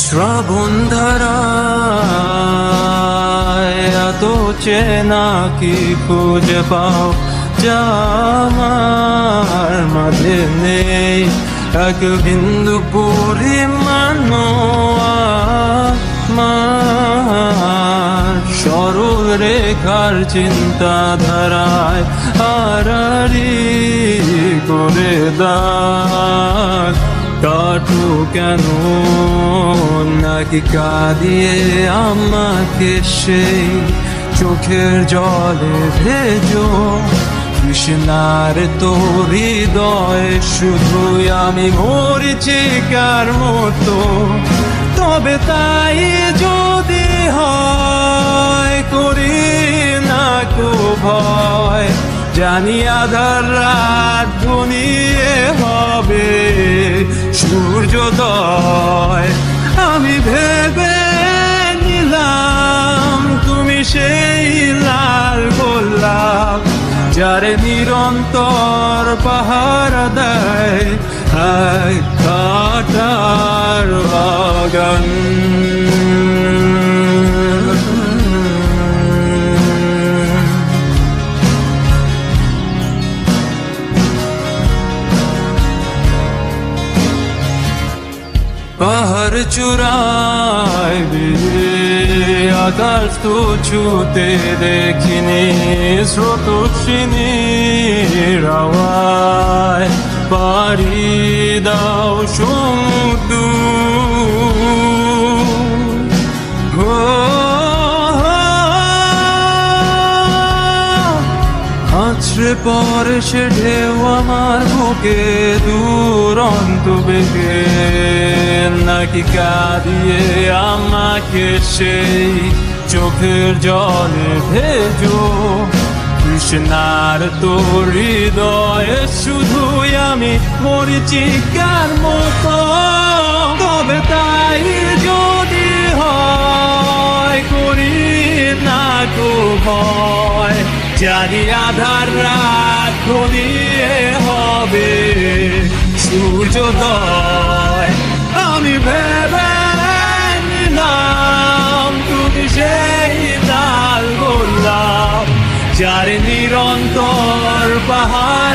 শ্রাবণ ধারায় এত চেনা কি খুঁজে পাও যা আমার মাঝে নেই, এক বিন্দু পরিমাণ আমার সরল রেখার চিন্তাধারায় আড়াআড়ি করে দাগ কাটু কেন নাকি কাঁদিয়ে আমাকে সেই চোখের জলে ভেজো কৃষ্ণার তোর হৃদয়ে শুধুই আমি মরিচিকার মতো। তবে তাই যদি হয় করি না কো ভয়, জানি আধার রাত ঘনিয়ে হবে সূর্যোদয়। আমি ভেবে নিলাম তুমি সেই লাল গোলাপ যারে নিরন্তর পাহারা দেয় এক কাঁটার বাগান। পাহাড় চূড়ায় আকাশ তো ছুতে দেখিনি, স্রোতস্বিনীর আওয়াজ পাড়ি দাও সমুদ্র। আছড়ে পরে সে ঢেউ আমার বুকে দুরন্ত বেগে, নাকি কাঁদিয়ে আমাকে সেই চোখের জলে ভেজো কৃষ্ণার তোর হৃদয়ে শুধুই আমি মরিচিকার মতো। তবে তাই যদি হয় করি না তো ভয়, জানি আধার রাত ঘনিয়ে হবে সূর্যোদয়। আমি ভেবে নিলাম তুমি সেই লাল গোলাপ যার নিরন্তর পাহাড়